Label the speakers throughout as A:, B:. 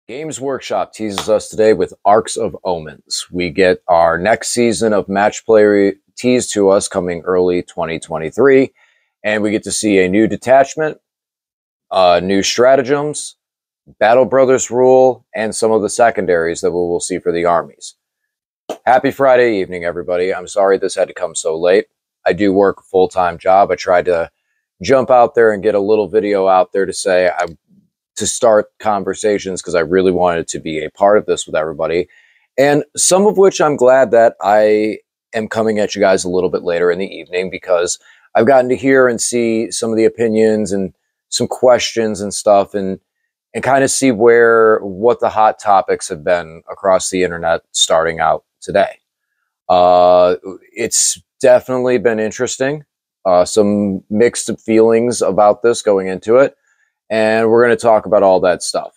A: Games Workshop teases us today with Arks of Omens. We get our next season of Match Play teased to us coming early 2023, and we get to see a new detachment, new stratagems, Battle Brothers rule, and some of the secondaries that we will see for the armies. Happy Friday evening, everybody. I'm sorry this had to come so late. I do work a full-time job. I tried to jump out there and get a little video out there to say to start conversations because I really wanted to be a part of this with everybody. And some of which I'm glad that I am coming at you guys a little bit later in the evening, because I've gotten to hear and see some of the opinions and some questions and stuff, and kind of see what the hot topics have been across the internet starting out today. It's definitely been interesting. Some mixed feelings about this going into it. And we're going to talk about all that stuff.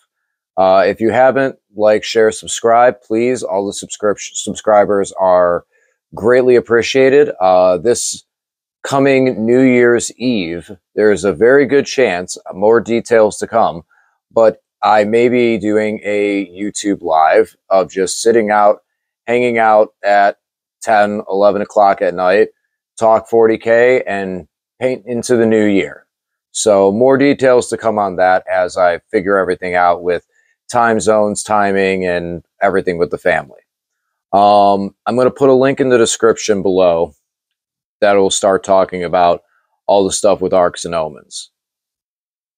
A: If you haven't, like, share, subscribe, please. All the subscribers are greatly appreciated. This coming New Year's Eve, there's a very good chance, more details to come, but I may be doing a YouTube live of just sitting out, hanging out at 10, 11 o'clock at night, talk 40K, and paint into the new year. So more details to come on that as I figure everything out with time zones, timing, and everything with the family. I'm going to put a link in the description below that will start talking about all the stuff with Arks and Omens.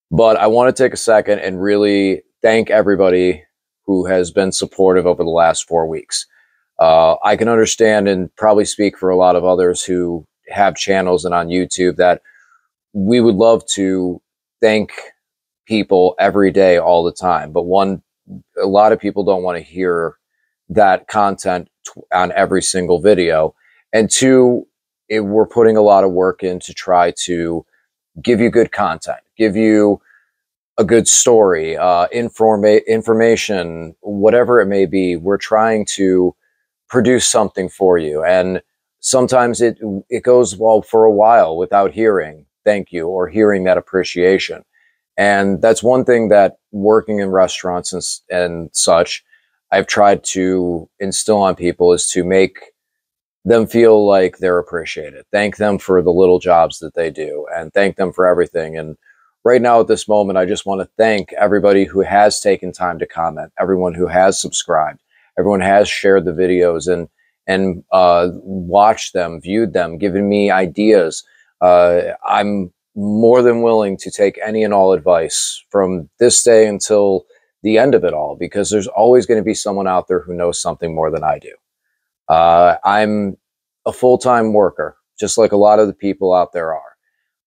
A: But I want to take a second and really thank everybody who has been supportive over the last 4 weeks. I can understand and probably speak for a lot of others who have channels and on YouTube that we would love to thank people every day, all the time. But one, a lot of people don't want to hear that content on every single video. And two, we're putting a lot of work in to try to give you good content, give you a good story, information, whatever it may be. We're trying to produce something for you. And sometimes it goes, well, for a while without hearing thank you or hearing that appreciation. And that's one thing that working in restaurants and such, I've tried to instill on people, is to make them feel like they're appreciated. Thank them for the little jobs that they do and thank them for everything. And right now at this moment, I just want to thank everybody who has taken time to comment, everyone who has subscribed, everyone has shared the videos and watched them, viewed them, given me ideas. I'm more than willing to take any and all advice from this day until the end of it all, because there's always going to be someone out there who knows something more than I do. I'm a full-time worker, just like a lot of the people out there are.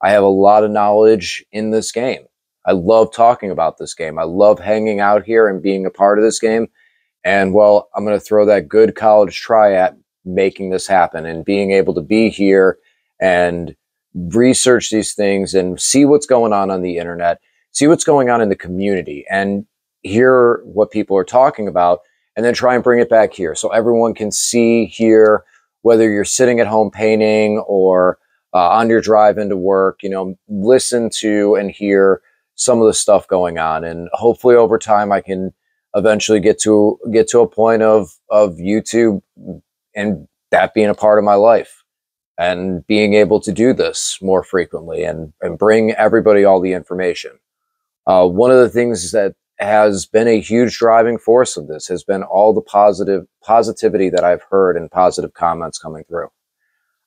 A: I have a lot of knowledge in this game. I love talking about this game. I love hanging out here and being a part of this game. And, well, I'm going to throw that good college try at making this happen and being able to be here and research these things and see what's going on the internet, see what's going on in the community, and hear what people are talking about, and then try and bring it back here so everyone can see, hear, whether you're sitting at home painting or on your drive into work, listen to and hear some of the stuff going on. And hopefully over time I can eventually get to a point of YouTube and that being a part of my life, and being able to do this more frequently and bring everybody all the information. One of the things that has been a huge driving force of this has been all the positivity that I've heard and positive comments coming through.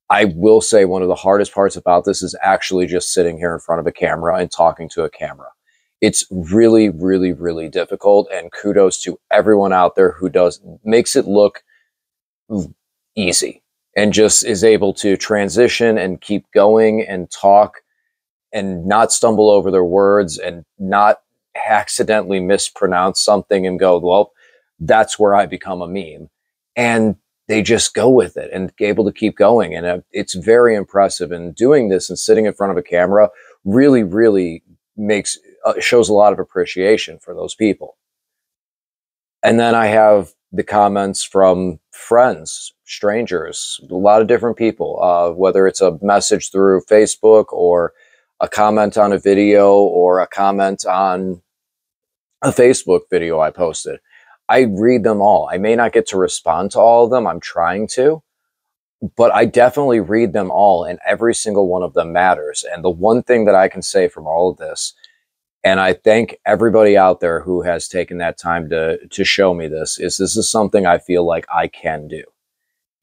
A: I will say one of the hardest parts about this is actually just sitting here in front of a camera and talking to a camera. It's really, really, really difficult, and kudos to everyone out there who makes it look easy and just is able to transition and keep going and talk and not stumble over their words and not accidentally mispronounce something and go, well, that's where I become a meme. And they just go with it and able to keep going. And it's very impressive. And doing this and sitting in front of a camera really, really shows a lot of appreciation for those people. And then I have the comments from friends, strangers, a lot of different people, whether it's a message through Facebook or a comment on a video or a comment on a Facebook video I posted. I read them all. I may not get to respond to all of them. I'm trying to, but I definitely read them all, and every single one of them matters. And the one thing that I can say from all of this, and I thank everybody out there who has taken that time to show me this is something I feel like I can do.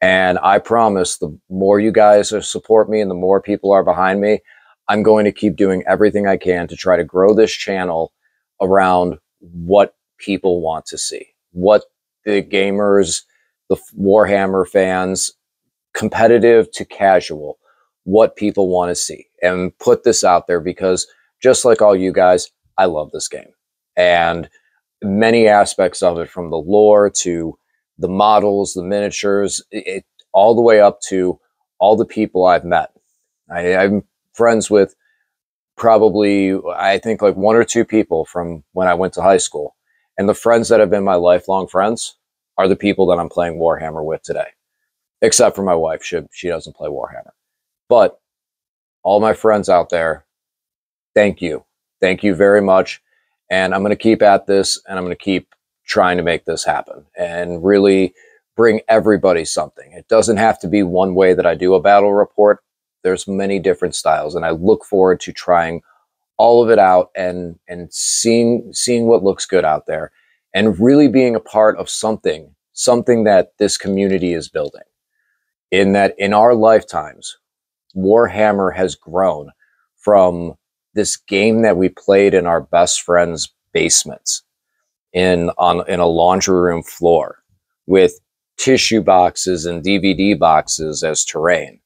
A: And I promise the more you guys support me and the more people are behind me, I'm going to keep doing everything I can to try to grow this channel around what people want to see, what the gamers, the Warhammer fans, competitive to casual, what people want to see, and put this out there because just like all you guys, I love this game. And many aspects of it, from the lore to the models, the miniatures, all the way up to all the people I've met. I'm friends with probably, I think, like one or two people from when I went to high school. And the friends that have been my lifelong friends are the people that I'm playing Warhammer with today. Except for my wife. She doesn't play Warhammer. But all my friends out there, thank you. Thank you very much. And I'm going to keep at this, and I'm going to keep trying to make this happen and really bring everybody something. It doesn't have to be one way that I do a battle report. There's many different styles, and I look forward to trying all of it out and seeing what looks good out there, and really being a part of something that this community is building. In that, in our lifetimes, Warhammer has grown from this game that we played in our best friend's basements, in a laundry room floor, with tissue boxes and DVD boxes as terrain,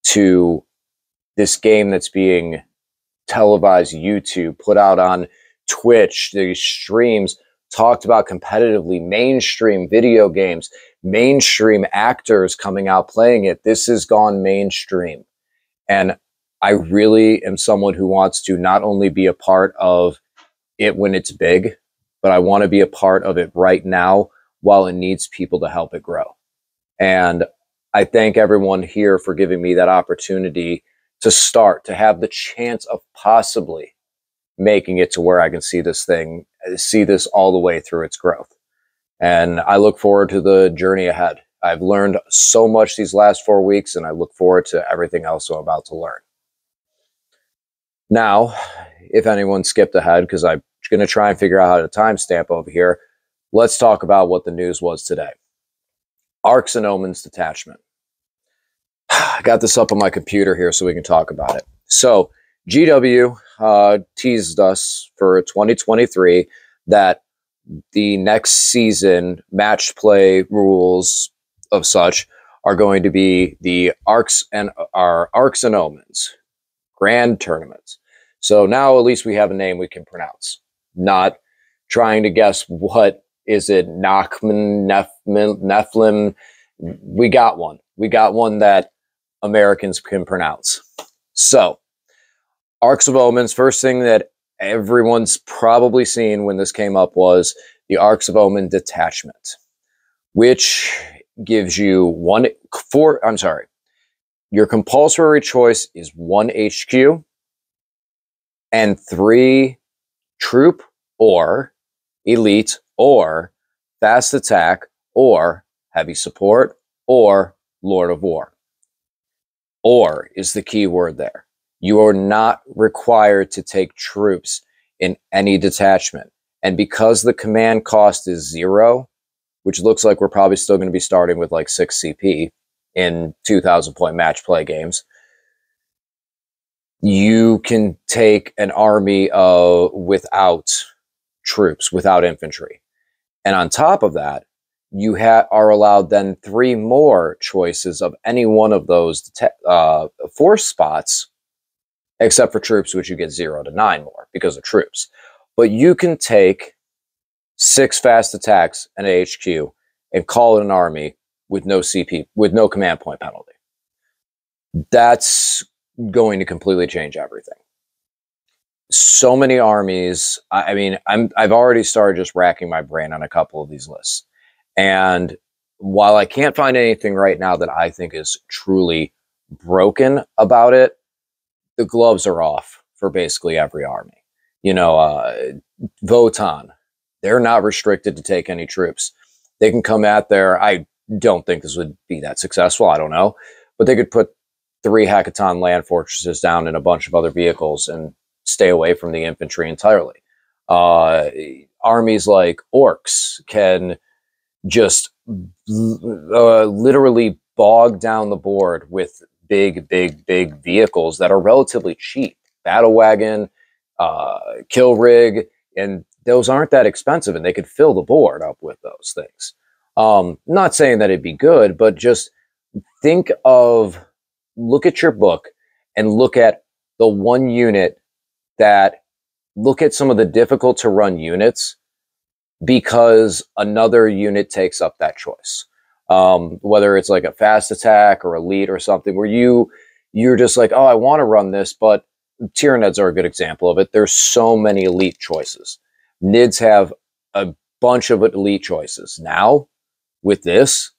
A: to this game that's being televised, YouTube, put out on Twitch, these streams talked about competitively, mainstream video games, mainstream actors coming out playing it. This has gone mainstream. And I really am someone who wants to not only be a part of it when it's big, but I want to be a part of it right now while it needs people to help it grow. And I thank everyone here for giving me that opportunity to start, to have the chance of possibly making it to where I can see this all the way through its growth. And I look forward to the journey ahead. I've learned so much these last 4 weeks, and I look forward to everything else I'm about to learn. Now, if anyone skipped ahead, because I'm going to try and figure out how to timestamp over here, let's talk about what the news was today. Arks and Omens detachment. I got this up on my computer here so we can talk about it. So GW teased us for 2023 that the next season match play rules of such are going to be the Arks and Omens Grand Tournaments. So now at least we have a name we can pronounce. Not trying to guess what is it, Nachman, Nephilim. We got one. We got one that Americans can pronounce. So, Arks of Omens, first thing that everyone's probably seen when this came up was the Arks of Omen detachment, which gives you your compulsory choice is 1 HQ and 3 troop or elite or fast attack or heavy support or Lord of War. Or is the key word there. You are not required to take troops in any detachment. And because the command cost is 0, which looks like we're probably still going to be starting with like 6 CP in 2,000-point match play games, you can take an army without troops, without infantry. And on top of that, you are allowed then 3 more choices of any one of those force spots, except for troops, which you get 0 to 9 more because of troops. But you can take 6 fast attacks and a HQ and call it an army with no CP, with no command point penalty. That's going to completely change everything. So many armies. I mean, I've already started just racking my brain on a couple of these lists. And while I can't find anything right now that I think is truly broken about it, the gloves are off for basically every army. You know, Votan, they're not restricted to take any troops. They can come at there. I don't think this would be that successful. I don't know. But they could put 3 Hackathon land fortresses down in a bunch of other vehicles and stay away from the infantry entirely. Armies like orcs can just literally bog down the board with big vehicles that are relatively cheap. Battle wagon, kill rig, and those aren't that expensive, and they could fill the board up with those things. Not saying that it'd be good, but just look at your book and look at the one unit look at some of the difficult to run units because another unit takes up that choice. Whether it's like a fast attack or elite or something where you're just like, oh, I want to run this, but Tyranids are a good example of it. There's so many elite choices. Nids have a bunch of elite choices. Now, with this,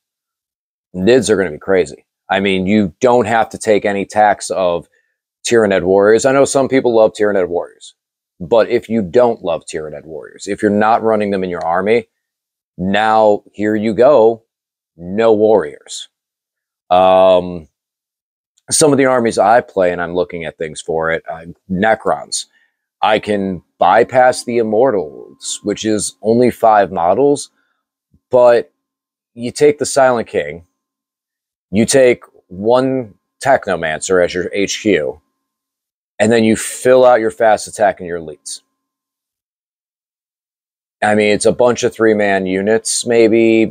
A: Nids are going to be crazy. I mean, you don't have to take any tax of Tyranid warriors. I know some people love Tyranid warriors, but if you don't love Tyranid warriors, if you're not running them in your army, now here you go, no warriors. Some of the armies I play, and I'm looking at things for it, Necrons. I can bypass the Immortals, which is only 5 models, but you take the Silent King, you take 1 Technomancer as your HQ, and then you fill out your fast attack and your elites. I mean, it's a bunch of 3-man units, maybe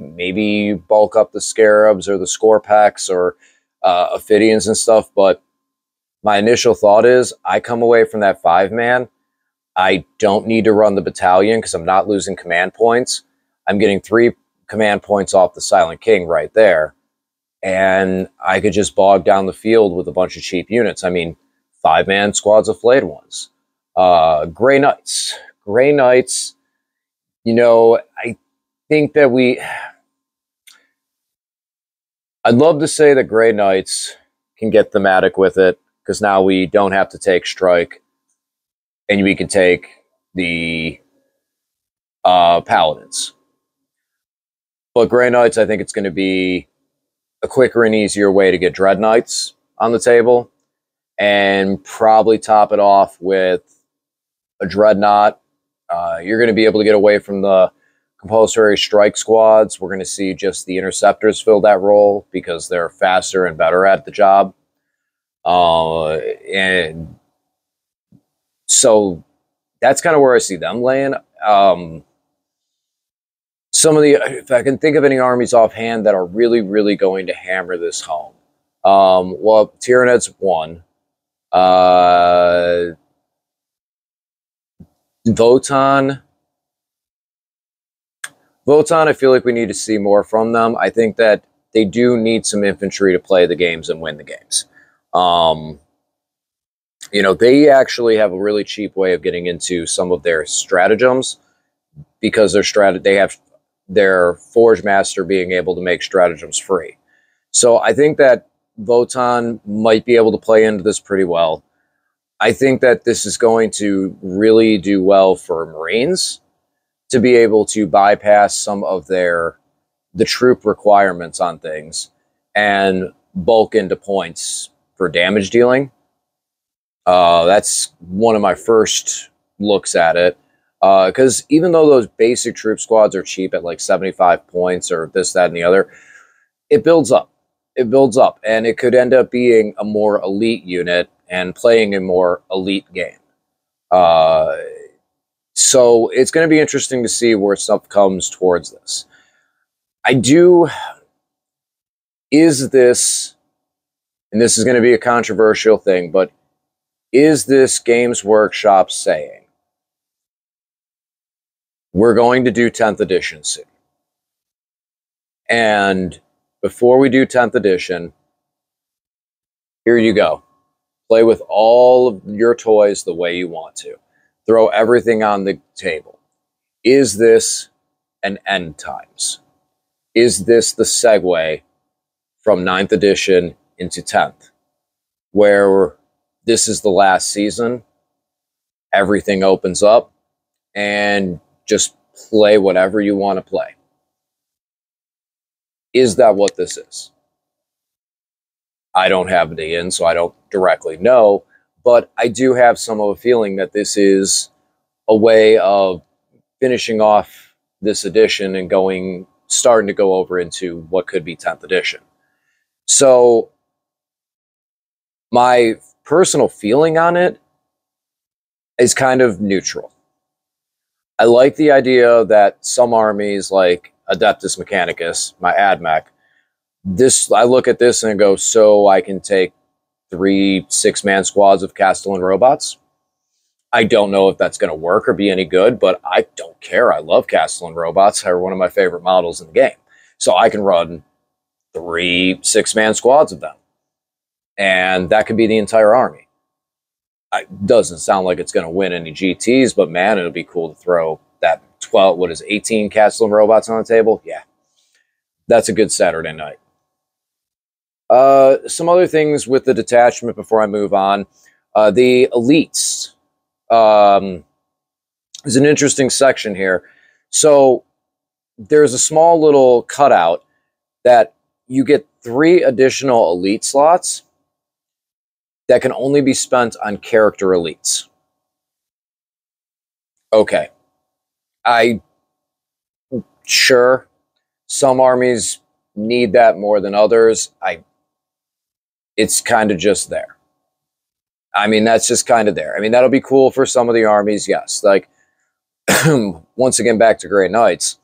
A: bulk up the Scarabs or the Scorpax or Ophidians and stuff, but my initial thought is I come away from that 5-man. I don't need to run the battalion because I'm not losing command points. I'm getting 3 command points off the Silent King right there. And I could just bog down the field with a bunch of cheap units. I mean, 5-man squads of flayed ones. Grey Knights. Grey Knights, you know, I think that I'd love to say that Grey Knights can get thematic with it, because now we don't have to take strike, and we can take the Paladins. But Grey Knights, I think it's going to be a quicker and easier way to get Dread Knights on the table, and probably top it off with a Dreadnought. You're going to be able to get away from the compulsory strike squads. We're going to see just the Interceptors fill that role because they're faster and better at the job. And so that's kind of where I see them laying. If I can think of any armies offhand that are really going to hammer this home. Well, Tyranid's 1. Votan, I feel like we need to see more from them. I think that they do need some infantry to play the games and win the games. You know, they actually have a really cheap way of getting into some of their stratagems because they have their Forge Master being able to make stratagems free. So I think that Votan might be able to play into this pretty well. I think that this is going to really do well for Marines to be able to bypass some of the troop requirements on things and bulk into points for damage dealing. That's one of my first looks at it. Because even though those basic troop squads are cheap at like 75 points or this, that, and the other, it builds up. It builds up, and it could end up being a more elite unit and playing a more elite game. So it's going to be interesting to see where stuff comes towards this. Is this, and this is going to be a controversial thing, but is this Games Workshop saying, we're going to do 10th edition soon? And before we do 10th edition, here you go. Play with all of your toys the way you want to. Throw everything on the table. Is this an end times? Is this the segue from 9th edition into 10th? Where this is the last season everything opens up, and just play whatever you want to play. Is that what this is? I don't have the in, so I don't directly know, but I do have some of a feeling that this is a way of finishing off this edition and starting to go over into what could be 10th edition. So my personal feeling on it is kind of neutral. I like the idea that some armies, like Adeptus Mechanicus, my AdMech, I look at this and I go, so I can take 3 6-man squads of Castellan robots. I don't know if that's going to work or be any good, but I don't care. I love Castellan robots. They're one of my favorite models in the game. So I can run 3 6-man squads of them. And that could be the entire army. It doesn't sound like it's going to win any GTs, but man, it'll be cool to throw that 18 Castellan robots on the table. Yeah, that's a good Saturday night. Some other things with the detachment before I move on. The elites is an interesting section here. So there's a small little cutout that you get 3 additional elite slots that can only be spent on character elites. Okay. Sure, some armies need that more than others. It's kind of just there. I mean, that's just kind of there. I mean, that'll be cool for some of the armies, yes. Like, once again, back to Grey Knights.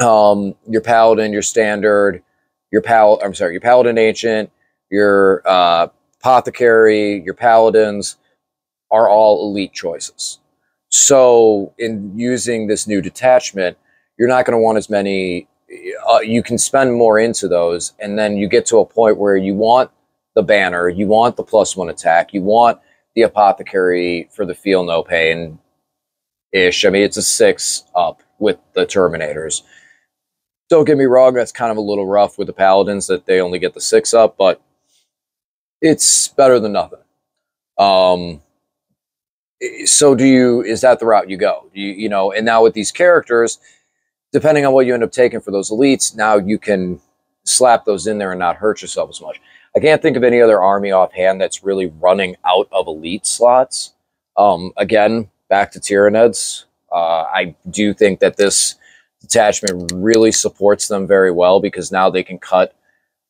A: Your Paladin, your Standard, your Paladin Ancient, your Apothecary, your Paladins are all elite choices. So in using this new detachment, you're not going to want as many. You can spend more into those, and then you get to a point where you want the banner, you want the +1 attack, you want the Apothecary for the feel no pain-ish. I mean, it's a 6-up with the Terminators. Don't get me wrong, that's kind of a little rough with the Paladins that they only get the 6-up, but it's better than nothing. So is that the route you go? You know, and now with these characters, depending on what you end up taking for those elites, now you can slap those in there and not hurt yourself as much. I can't think of any other army offhand that's really running out of elite slots. Again, back to Tyranids. I do think that this detachment really supports them very well because now they can cut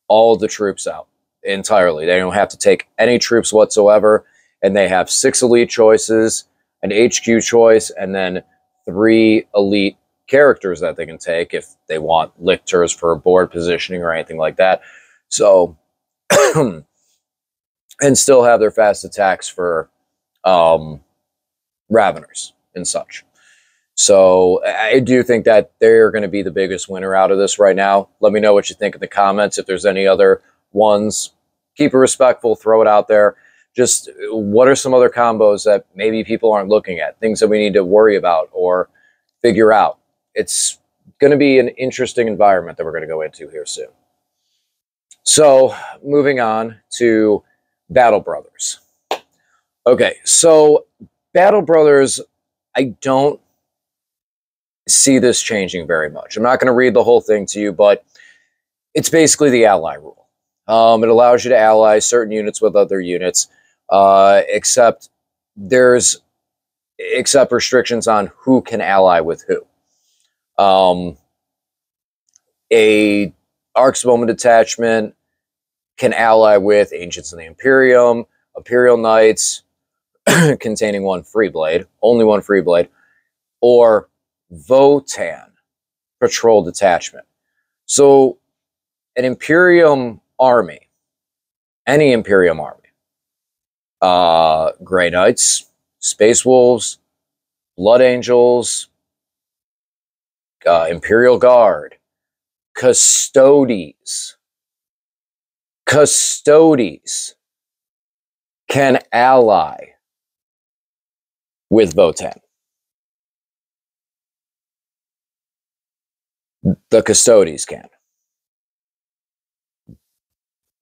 A: all the troops out entirely. They don't have to take any troops whatsoever, and they have 6 elite choices, an HQ choice, and then 3 elite characters that they can take if they want lictors for board positioning or anything like that. So, and still have their fast attacks for Raveners and such. So I do think that they're going to be the biggest winner out of this right now. Let me know what you think in the comments. If there's any other ones, keep it respectful, throw it out there. Just what are some other combos that maybe people aren't looking at, things that we need to worry about or figure out. It's going to be an interesting environment that we're going to go into here soon. So moving on to Battle Brothers. Okay, so Battle Brothers, I don't see this changing very much. I'm not going to read the whole thing to you, but it's basically the ally rule. It allows you to ally certain units with other units, except restrictions on who can ally with who. A Ark's Moment detachment can ally with Ancients of the Imperium, Imperial Knights, containing 1 free blade, only 1 free blade, or Votan patrol detachment. So an Imperium army, any Imperium army, Grey Knights, Space Wolves, Blood Angels, Imperial Guard, Custodes can ally with Votan. The Custodes can.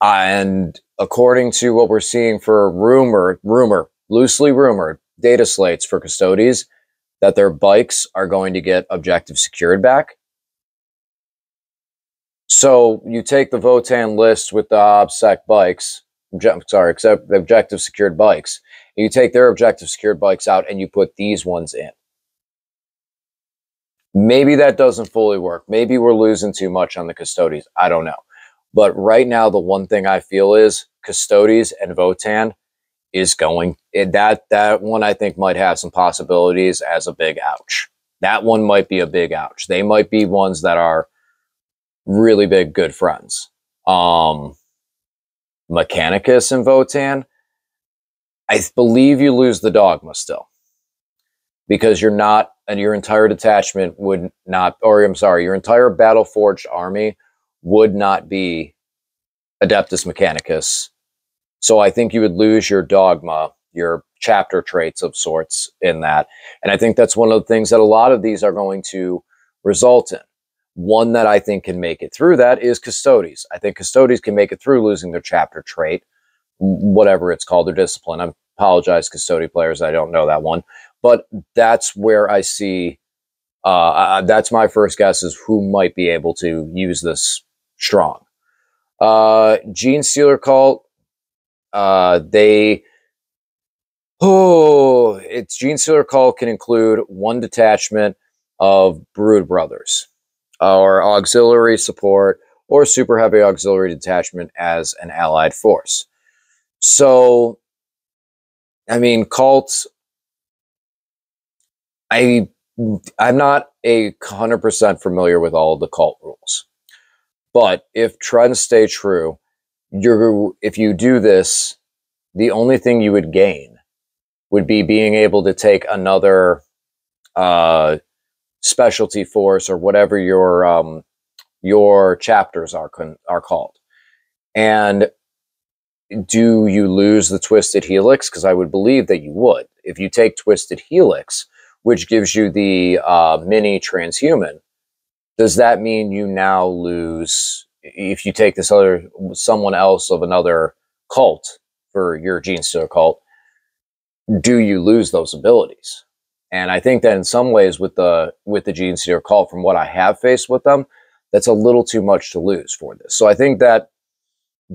A: And according to what we're seeing for rumor, loosely rumored data slates for Custodes that their bikes are going to get objective secured back. So you take the Votann list with the OBSEC bikes, except the objective secured bikes. You take their objective secured bikes out and you put these ones in. Maybe that doesn't fully work. Maybe we're losing too much on the Custodes. I don't know. But right now, the one thing I feel is Custodes and Votann is going. That one I think might have some possibilities as a big ouch. That one might be a big ouch. They might be ones that are really big good friends. Mechanicus and Votann, I believe you lose the dogma still. Because you're not, and your entire detachment would not, or I'm sorry, your entire battle forged army would not be Adeptus Mechanicus. So I think you would lose your dogma, your chapter traits of sorts in that. And I think that's one of the things that a lot of these are going to result in. One that I think can make it through that is Custodes. I think Custodes can make it through losing their chapter trait, whatever it's called, their discipline. I apologize, Custode players, I don't know that one. But that's where I see, that's my first guess is who might be able to use this strong. Gene Stealer Cult, Gene Stealer Cult can include one detachment of Brood Brothers, or auxiliary support, or super heavy auxiliary detachment as an allied force. So, I mean, cults, I'm not 100% familiar with all of the cult rules, but if trends stay true, if you do this, the only thing you would gain would be being able to take another specialty force or whatever your chapters are called. And do you lose the Twisted Helix? Because I would believe that you would. If you take Twisted Helix, which gives you the mini transhuman, does that mean you now lose, if you take this someone else of another cult for your Gene Stealer cult, do you lose those abilities? And I think that in some ways with the Gene Stealer cult, from what I have faced with them, that's a little too much to lose for this. So I think that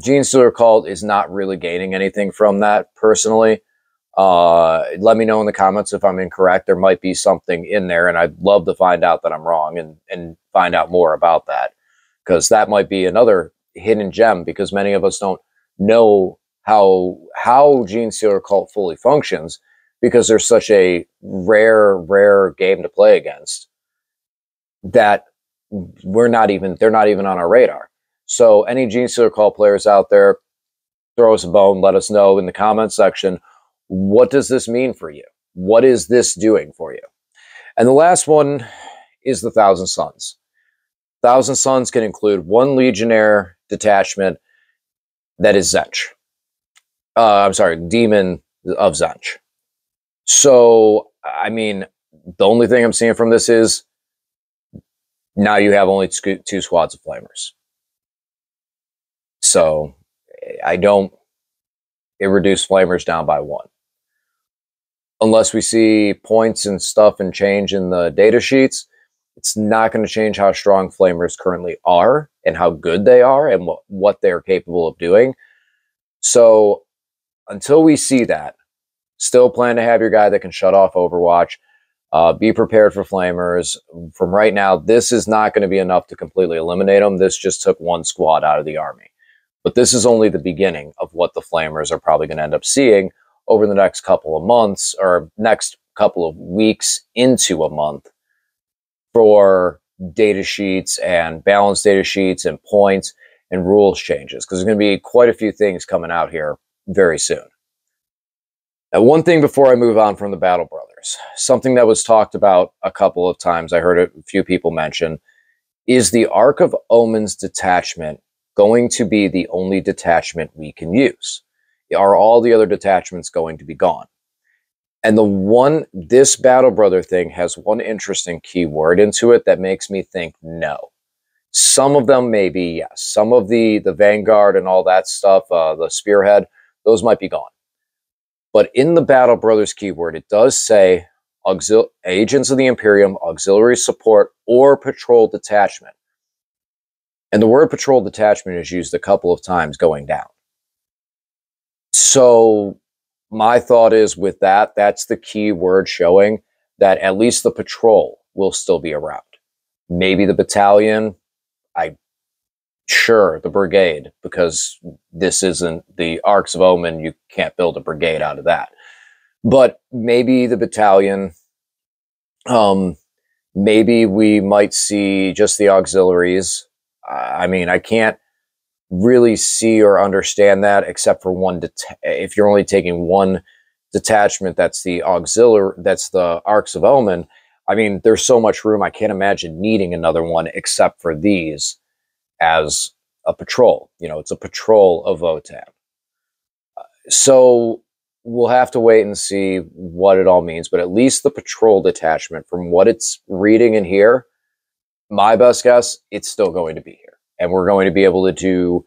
A: Gene Stealer cult is not really gaining anything from that personally. Let me know in the comments if I'm incorrect. There might be something in there, and I'd love to find out that I'm wrong and find out more about that, because that might be another hidden gem, because many of us don't know how Gene Stealer cult fully functions, because there's such a rare game to play against that they're not even on our radar. So any Gene Stealer cult players out there, throw us a bone, let us know in the comments section, what does this mean for you? What is this doing for you? And the last one is the Thousand Suns. Thousand Suns can include one Legionnaire detachment that is Zench. I'm sorry, Demon of Zench. So, I mean, the only thing I'm seeing from this is now you have only two squads of Flamers. So, it reduced Flamers down by one. Unless we see points and stuff and change in the data sheets, it's not going to change how strong Flamers currently are and how good they are and what they're capable of doing. So until we see that, still plan to have your guy that can shut off Overwatch. Be prepared for Flamers. From right now, this is not going to be enough to completely eliminate them. This just took one squad out of the army. But this is only the beginning of what the Flamers are probably going to end up seeing over the next couple of months, or next couple of weeks into a month, for data sheets and balanced data sheets and points and rules changes, because there's going to be quite a few things coming out here very soon. Now, one thing before I move on from the Battle Brothers, something that was talked about a couple of times, I heard a few people mention, is the Ark of Omens detachment going to be the only detachment we can use? Are all the other detachments going to be gone? And this Battle Brother thing has one interesting keyword into it that makes me think no. Some of them maybe, yes. Some of the Vanguard and all that stuff, the Spearhead, those might be gone. But in the Battle Brothers keyword, it does say agents of the Imperium, auxiliary support, or patrol detachment. And the word patrol detachment is used a couple of times going down. So my thought is with that, that's the key word showing that at least the patrol will still be around. Maybe the battalion, sure, the brigade, because this isn't the Arks of Omen, you can't build a brigade out of that. But maybe the battalion, maybe we might see just the auxiliaries. I mean, I can't really see or understand that except for one. If you're only taking one detachment, that's the auxiliary, that's the Arks of Omen. I mean, there's so much room. I can't imagine needing another one except for these as a patrol. You know, it's a patrol of Votan. So we'll have to wait and see what it all means. But at least the patrol detachment, from what it's reading in here, my best guess, it's still going to be here. And we're going to be able to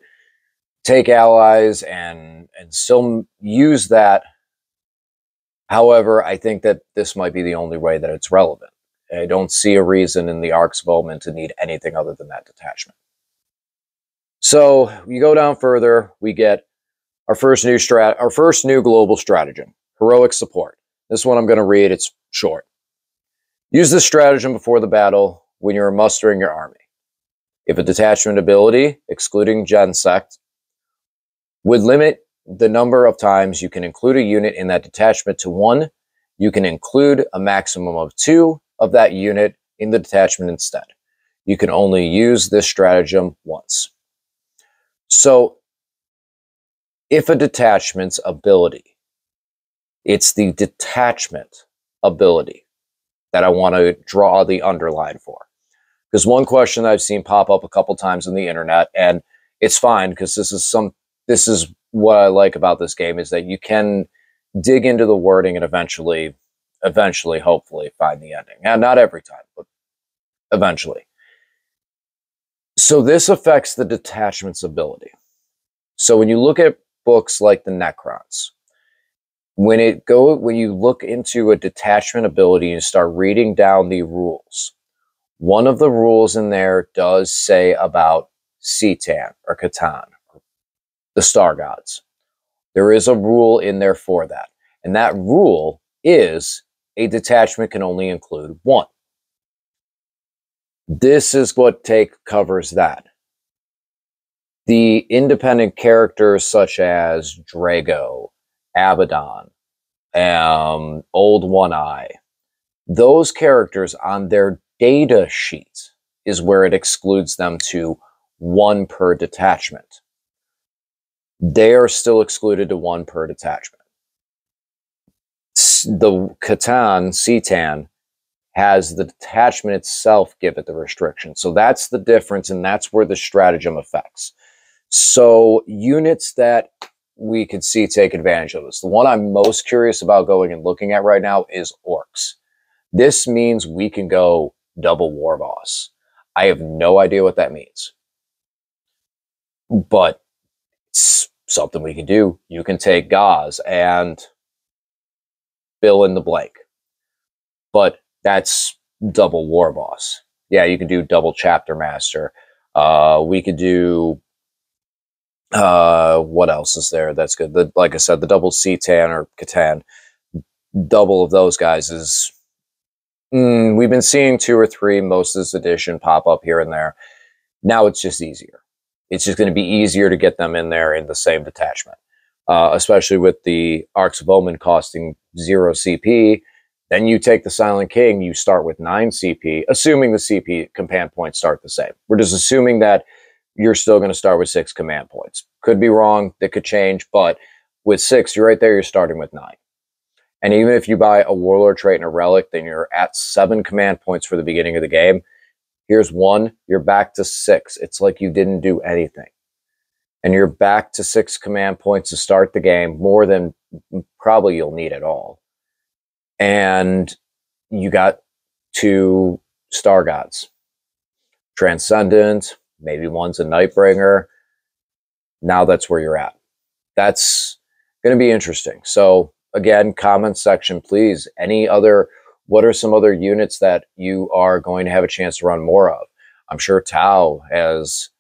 A: take allies and still use that. However, I think that this might be the only way that it's relevant. I don't see a reason in the Arks of Omen to need anything other than that detachment. So you go down further, we get our first new global stratagem, heroic support. This one I'm going to read, it's short. Use this stratagem before the battle when you're mustering your army. If a detachment ability, excluding Gensect, would limit the number of times you can include a unit in that detachment to 1, you can include a maximum of 2 of that unit in the detachment instead. You can only use this stratagem once. So, if a detachment's ability, it's the detachment ability that I want to draw the underline for. Because one question that I've seen pop up a couple times on the internet, and it's fine because this is what I like about this game, is that you can dig into the wording and eventually, hopefully, find the ending. And not every time, but eventually. So this affects the detachment's ability. So when you look at books like the Necrons, when you look into a detachment ability and start reading down the rules, one of the rules in there does say about Citan or Catan, the star gods. There is a rule in there for that. And that rule is a detachment can only include 1. This is what covers that. The independent characters such as Drago, Abaddon, Old One Eye, those characters on their data sheet is where it excludes them to 1 per detachment. They are still excluded to 1 per detachment. The Citan, has the detachment itself give it the restriction. So that's the difference, and that's where the stratagem affects. So units that we could see take advantage of this. The one I'm most curious about going and looking at right now is Orcs. This means we can go double War Boss. I have no idea what that means. But it's something we can do. You can take Gauze and fill in the blank. But that's double War Boss. Yeah, you can do double Chapter Master. We could do... what else is there that's good? Like I said, the double Citan or Catan. Double of those guys is... we've been seeing 2 or 3 most of this edition pop up here and there. Now it's just easier. It's just going to be easier to get them in there in the same detachment. Especially with the Arks of Omen costing 0 CP. Then you take the Silent King, you start with 9 CP, assuming the CP command points start the same. We're just assuming that you're still going to start with 6 command points. Could be wrong, that could change, but with 6, you're right there, you're starting with 9. And even if you buy a Warlord trait and a Relic, then you're at 7 command points for the beginning of the game. Here's 1, you're back to 6. It's like you didn't do anything. And you're back to 6 command points to start the game, more than probably you'll need at all. And you got 2 Star Gods. Transcendent, maybe one's a Nightbringer. Now that's where you're at. That's going to be interesting. So again, comment section, please. What are some other units that you are going to have a chance to run more of? I'm sure Tau has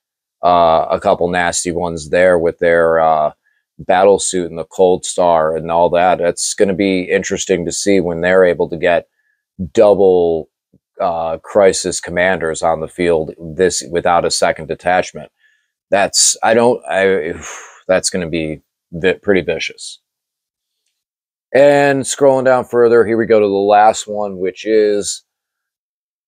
A: a couple nasty ones there with their battle suit and the Cold Star and all that. It's going to be interesting to see when they're able to get double crisis commanders on the field this without a second detachment. That's that's going to be pretty vicious. And scrolling down further, here we go to the last one, which is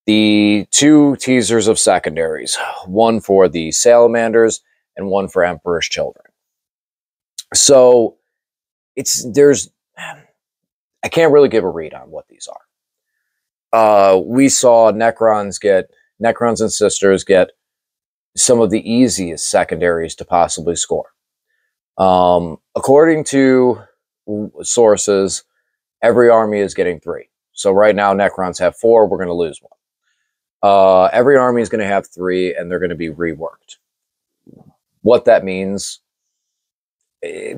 A: the 2 teasers of secondaries, one for the Salamanders and one for Emperor's Children. So I can't really give a read on what these are. We saw Necrons and Sisters get some of the easiest secondaries to possibly score. According to sources, every army is getting 3. So right now, Necrons have 4. We're going to lose 1. Every army is going to have 3, and they're going to be reworked. What that means,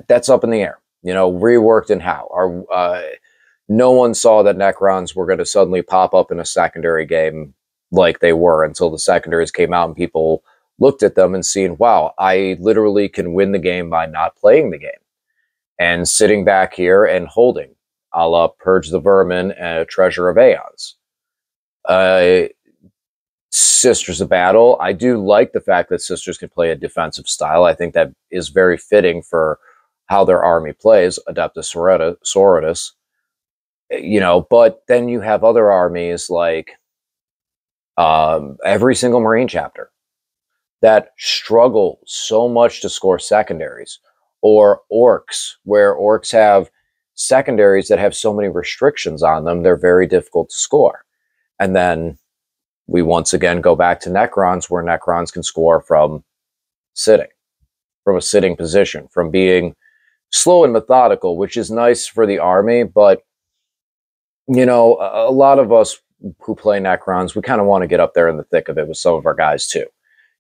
A: that's up in the air. You know, reworked and how. No one saw that Necrons were going to suddenly pop up in a secondary game like they were until the secondaries came out and people looked at them and seen, wow, I literally can win the game by not playing the game. And sitting back here and holding, a la Purge the Vermin and Treasure of Aeons. Sisters of Battle, I do like the fact that Sisters can play a defensive style. I think that is very fitting for how their army plays, Adeptus Sororitas. You know, but then you have other armies like every single Marine chapter that struggle so much to score secondaries, or Orcs, where Orcs have secondaries that have so many restrictions on them, they're very difficult to score. And then we once again go back to Necrons, where Necrons can score from a sitting position, from being slow and methodical, which is nice for the army, but you know, a lot of us who play Necrons, we kind of want to get up there in the thick of it with some of our guys too.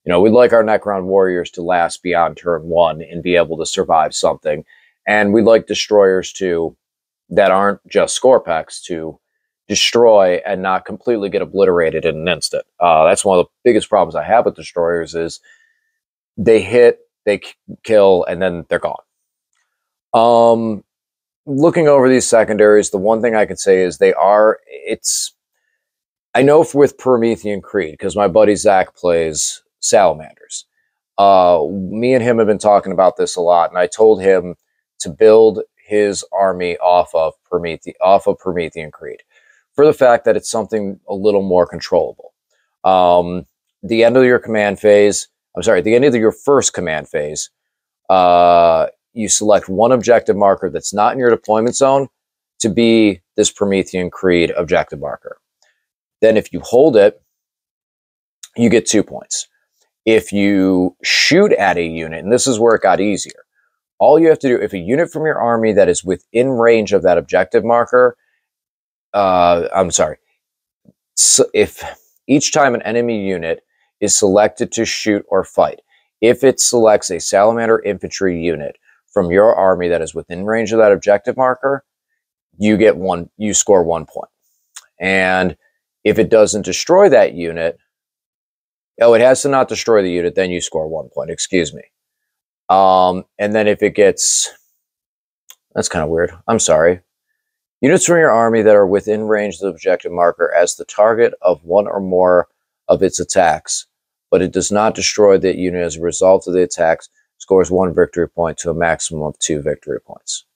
A: You know, we'd like our Necron warriors to last beyond turn 1 and be able to survive something. And we'd like destroyers too, that aren't just Scorpex, to destroy and not completely get obliterated in an instant. That's one of the biggest problems I have with destroyers is they hit, they kill, and then they're gone. Looking over these secondaries, the one thing I can say is I know with Promethean Creed, because my buddy Zach plays Salamanders. Me and him have been talking about this a lot, and I told him to build his army off of Promethean Creed, for the fact that it's something a little more controllable. The end of your command phase, the end of your first command phase, you select one objective marker that's not in your deployment zone to be this Promethean Creed objective marker. Then if you hold it, you get 2 points. If you shoot at a unit, and this is where it got easier, all you have to do, if a unit from your army that is within range of that objective marker, so if each time an enemy unit is selected to shoot or fight, if it selects a Salamander infantry unit from your army that is within range of that objective marker, you score 1 point. And if it doesn't destroy that unit, it has to not destroy the unit, then you score 1 point, excuse me. And then if it gets, that's kind of weird, I'm sorry. Units from your army that are within range of the objective marker as the target of one or more of its attacks, but it does not destroy that unit as a result of the attacks, scores 1 victory point to a maximum of 2 victory points.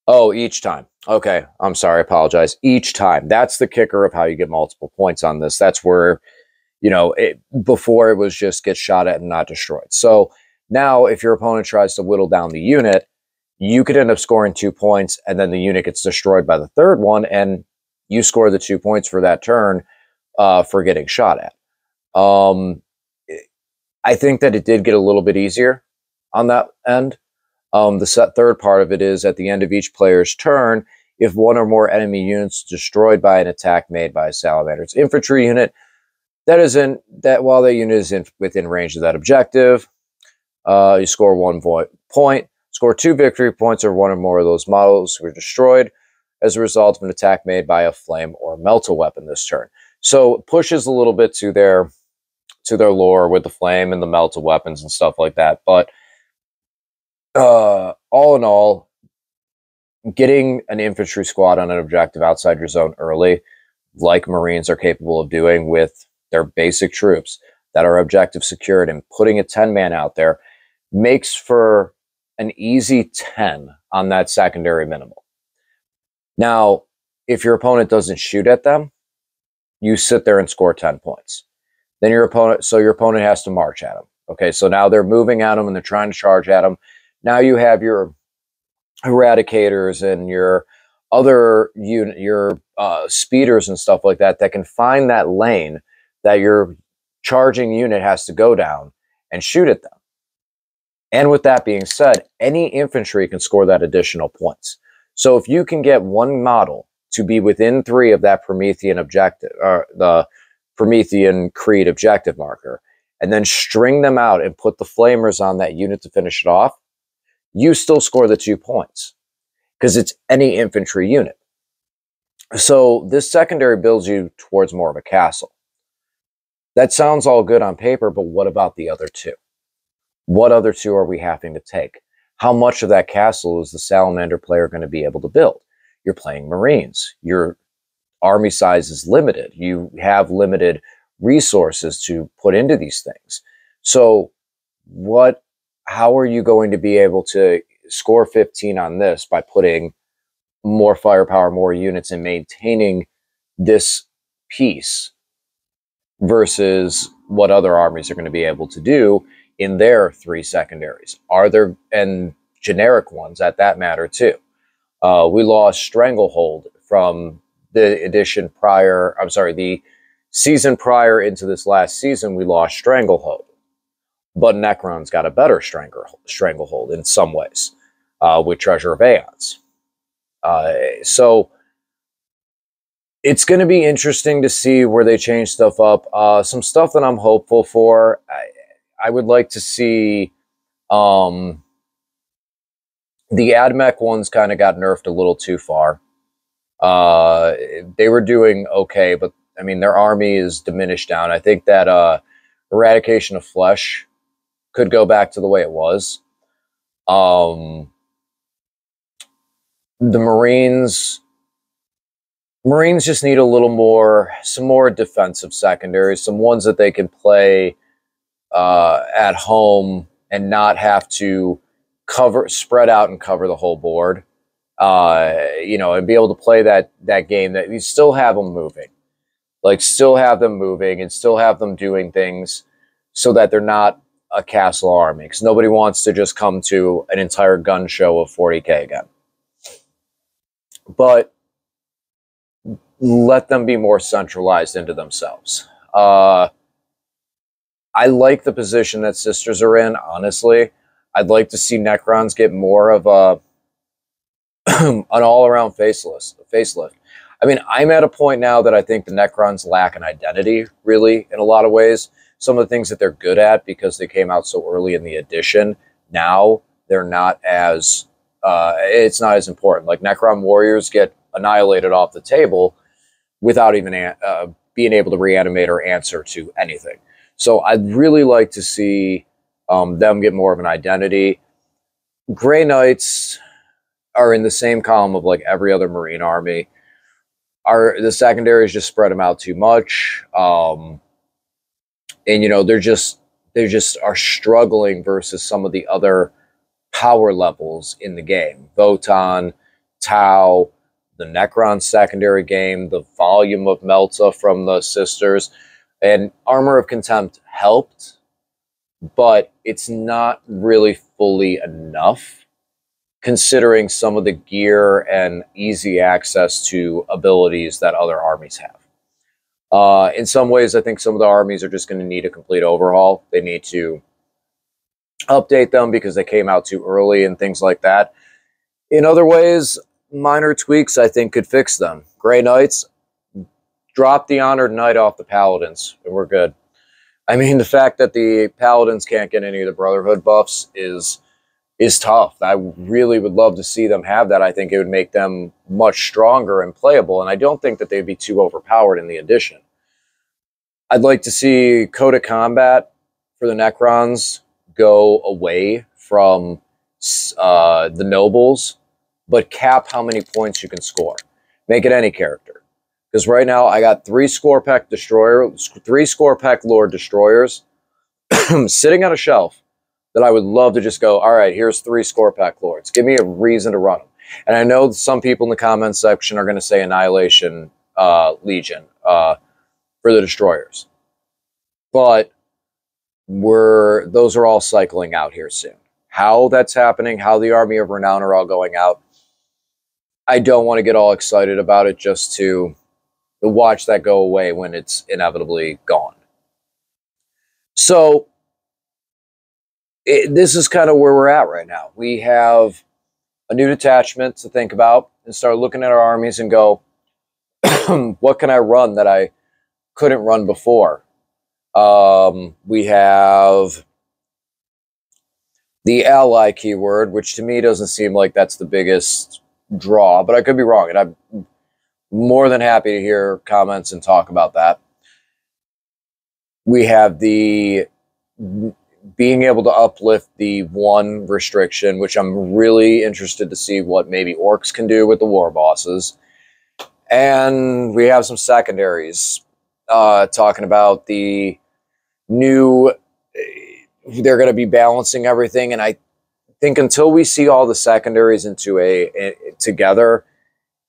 A: Oh, each time. Okay, I'm sorry, I apologize. Each time. That's the kicker of how you get multiple points on this. That's where, you know, before it was just get shot at and not destroyed. So now if your opponent tries to whittle down the unit, you could end up scoring 2 points, and then the unit gets destroyed by the third one, and you score the 2 points for that turn for getting shot at. I think that it did get a little bit easier on that end. The third part of it is at the end of each player's turn, if one or more enemy units destroyed by an attack made by a Salamander's infantry unit, while that unit is within range of that objective, you score 1 point. Score 2 victory points or one or more of those models were destroyed as a result of an attack made by a flame or melta weapon this turn. So it pushes a little bit to their lore with the flame and the melta weapons and stuff like that. But all in all, getting an infantry squad on an objective outside your zone early, like Marines are capable of doing with their basic troops that are objective secured, and putting a 10-man out there makes for an easy 10 on that secondary minimal. Now, if your opponent doesn't shoot at them, you sit there and score 10 points. Then your opponent has to march at them. Okay, so now they're moving at them and they're trying to charge at them. Now you have your eradicators and your other unit, your speeders and stuff like that can find that lane that your charging unit has to go down and shoot at them. And with that being said, any infantry can score that additional points. So if you can get one model to be within 3 of that Promethean objective, or the Promethean Creed objective marker, and then string them out and put the flamers on that unit to finish it off, you still score the 2 points because it's any infantry unit. So this secondary builds you towards more of a castle. That sounds all good on paper, but what about the other 2? What other 2 are we having to take? How much of that castle is the Salamander player going to be able to build? You're playing Marines. Your army size is limited. You have limited resources to put into these things. So how are you going to be able to score 15 on this by putting more firepower, more units, and maintaining this piece versus what other armies are going to be able to do in their 3 secondaries? Are there, and generic ones at that matter too. We lost Stranglehold from the edition prior, the season prior into this last season. We lost Stranglehold, but Necron's got a better Stranglehold in some ways with Treasure of Aeons. So it's going to be interesting to see where they change stuff up. Some stuff that I'm hopeful for. I would like to see the AdMech ones kind of got nerfed a little too far. They were doing okay, but I mean, their army is diminished down. I think that Eradication of Flesh could go back to the way it was. The Marines just need a little more, some more defensive secondaries, some ones that they can play at home and not have to spread out and cover the whole board, and be able to play that game that you still have them moving, and still have them doing things so that they're not a castle army, because nobody wants to just come to an entire gun show of 40k again. But let them be more centralized into themselves. I like the position that Sisters are in, honestly. I'd like to see Necrons get more of an all-around facelift. I mean, I'm at a point now that I think the Necrons lack an identity, really, in a lot of ways. Some of the things that they're good at, because they came out so early in the edition, now they're not as, it's not as important. Like, Necron Warriors get annihilated off the table without even being able to reanimate or answer to anything. So I'd really like to see them get more of an identity. Grey Knights are in the same column of like every other Marine army. The secondaries just spread them out too much. And they just are struggling versus some of the other power levels in the game. Votann, Tau, the Necron secondary game, the volume of Melta from the Sisters, and Armor of Contempt helped, but it's not really fully enough considering some of the gear and easy access to abilities that other armies have. In some ways, I think some of the armies are just going to need a complete overhaul. They need to update them because they came out too early and things like that. In other ways, minor tweaks, I think, could fix them. Grey Knights, drop the Honored Knight off the Paladins, and we're good. I mean, the fact that the Paladins can't get any of the Brotherhood buffs is is tough. I really would love to see them have that. I think it would make them much stronger and playable, and I don't think that they'd be too overpowered in the addition. I'd like to see Code of Combat for the Necrons go away from the nobles, but cap how many points you can score. Make it any character. Because right now I got 3 score pack Lord Destroyers sitting on a shelf that I would love to just go, all right, here's 3 score pack Lords. Give me a reason to run them. And I know some people in the comments section are going to say Annihilation Legion for the Destroyers. But those are all cycling out here soon. How that's happening, how the Army of Renown are all going out, I don't want to get all excited about it just to watch that go away when it's inevitably gone. So this is kind of where we're at right now. We have a new detachment to think about and start looking at our armies and go, what can I run that I couldn't run before? We have the ally keyword, which to me doesn't seem like that's the biggest draw, but I could be wrong, and I'm more than happy to hear comments and talk about that. We have the being able to uplift the 1 restriction, which I'm really interested to see what maybe orcs can do with the war bosses. And we have some secondaries talking about the new, they're going to be balancing everything. And I think until we see all the secondaries into together,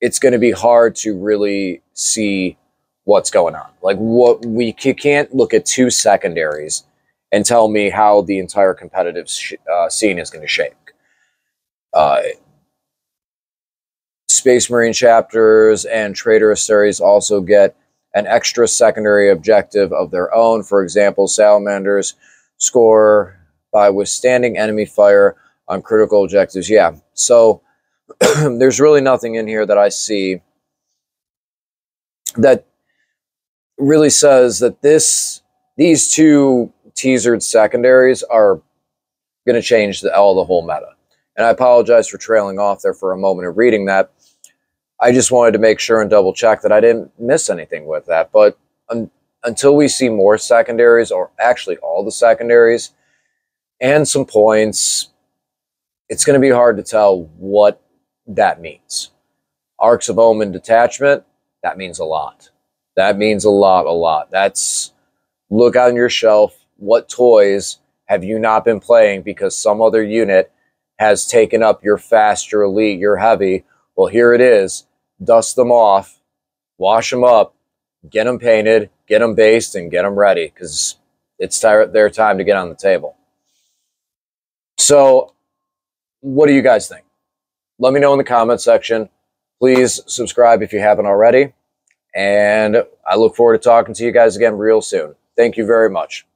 A: it's going to be hard to really see what's going on. Like, you can't look at 2 secondaries and tell me how the entire competitive scene is going to shape. Space Marine chapters and Traitorous series also get an extra secondary objective of their own. For example, Salamanders score by withstanding enemy fire on critical objectives. Yeah, so there's really nothing in here that I see that really says that these 2 teasered secondaries are going to change the whole meta. And I apologize for trailing off there for a moment of reading that. I just wanted to make sure and double check that I didn't miss anything with that. But until we see more secondaries, or actually all the secondaries, and some points, it's going to be hard to tell what that means. Arks of Omen detachment, that means a lot. That means a lot. That's, look on your shelf. What toys have you not been playing because some other unit has taken up your fast, your elite, your heavy? Well, here it is. Dust them off, wash them up, get them painted, get them based, and get them ready, because it's their time to get on the table. So what do you guys think? Let me know in the comment section. Please subscribe if you haven't already. And I look forward to talking to you guys again real soon. Thank you very much.